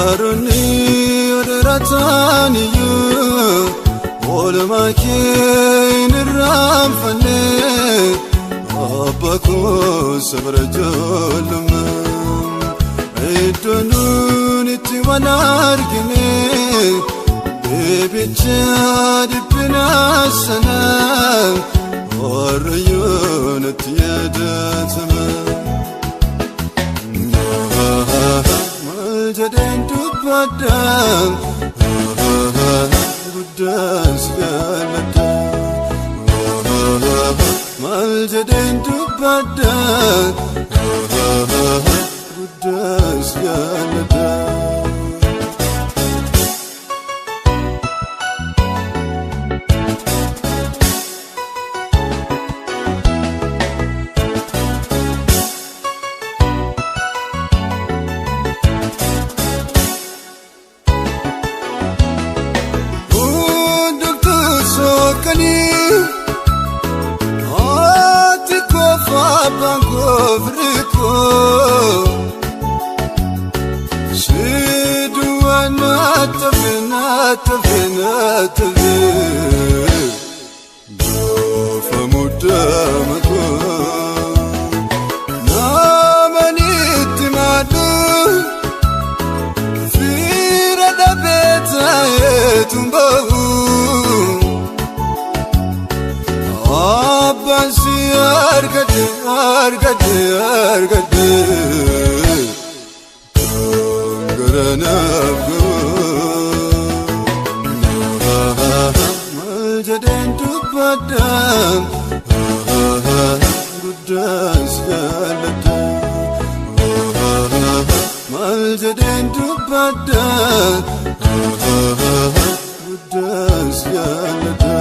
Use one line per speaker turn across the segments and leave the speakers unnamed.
Baruni oderataniyu olmakin ramfane abako sabrajolum idonun itiwanargine bebicha dipinasana orayun tiyadatama Maljaden dupadam Buddha's galata Maljaden dupadam Buddha's galata Bangovrico Siduanata venata venata Dofa mudamago Namaniti madu Fira da beta etumbahu Abansi argade Garanabgo Maljaden dupadam Buddha's galata Maljaden dupadam Buddha's galata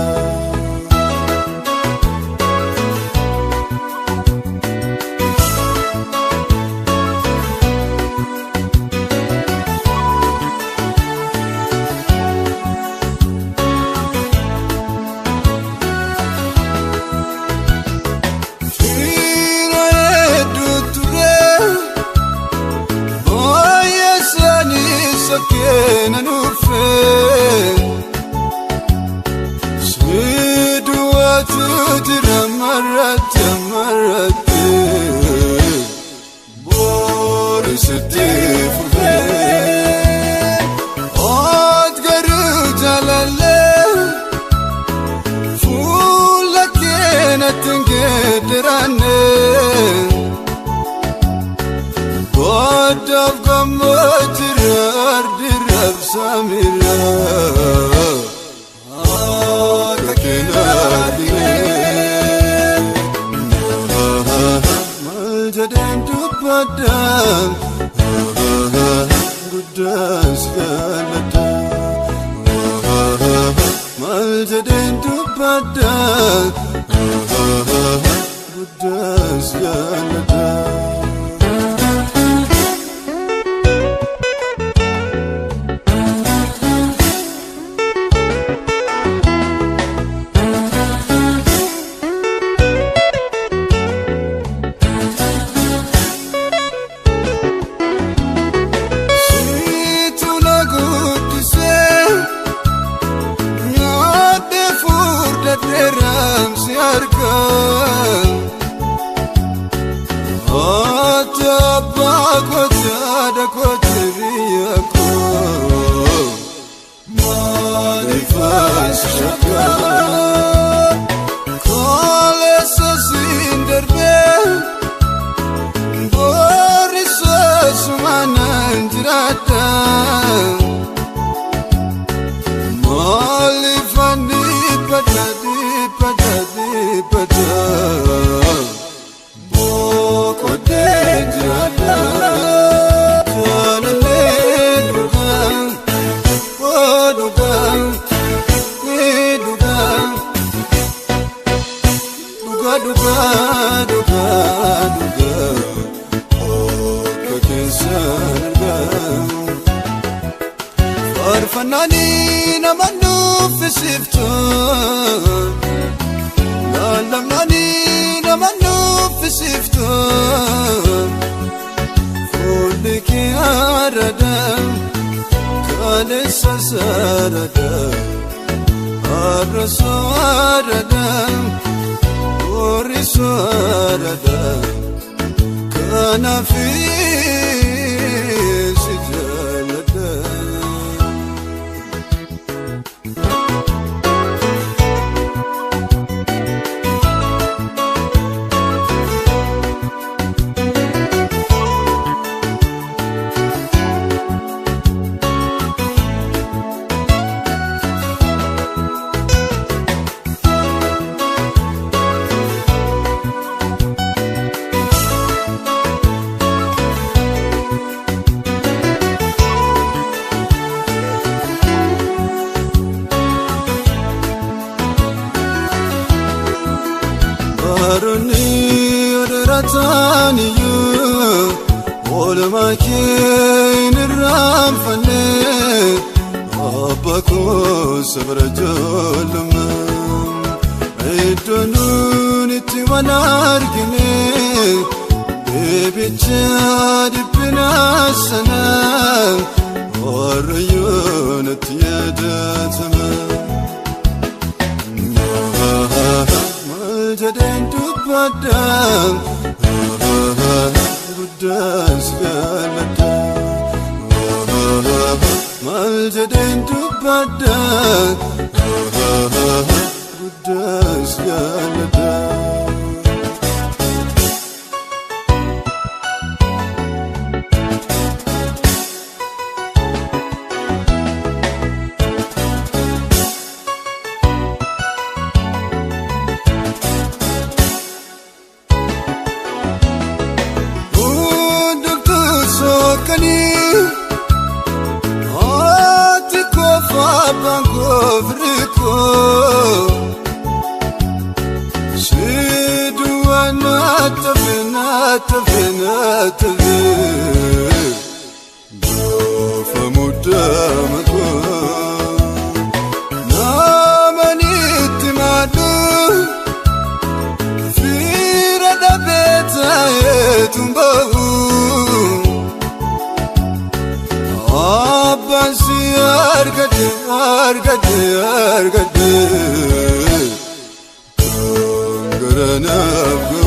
Kena nufe Sidua tutira marate Boris tifuve Od garu jalale Fula kena tengedirane God of Gamotirar dirab samira Akakinadine Maljaden dupadam Buddha's galata Maljaden dupadam Buddha's galata Fanani na manu fisifto Nalamani na manu fisifto Fuliki aradam sasarada arasarada orisarada kanafi sijalada Aruni rataniyu olmakin ramfane abako sabrajolum edonun itiwanargine bebichad binasana orayun tiyadatama Maljaden dubbadam guddas galata Maljaden dubbadam guddas galata Ati kofa bango vriko Shidu anata Dofa mudamako Namaniti madu Fira da beta etumbahu Abbansi argade Garanabgo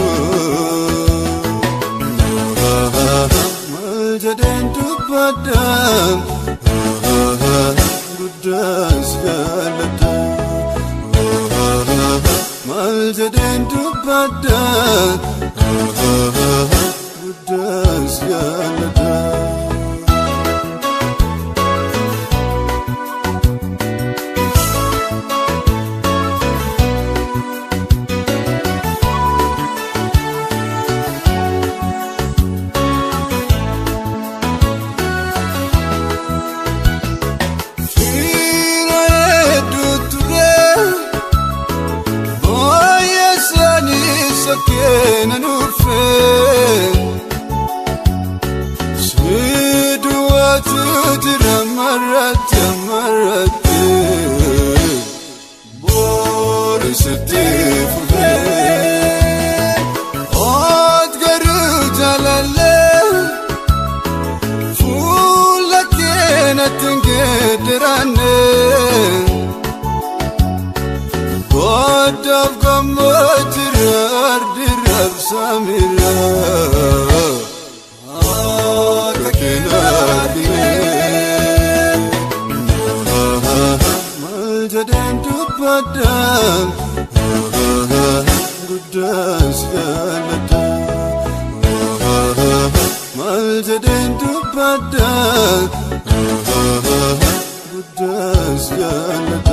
Maljaden dubbadam guddas galata Maljaden dubbadam guddas galata Kena nufe Shidu atudira marate Bore setifuve Odgaru jalale Fula kena tingedirane God of Gamotirar dirab samira Kakinadine Maljaden dubbadam guddas galata Maljaden dubbadam guddas galata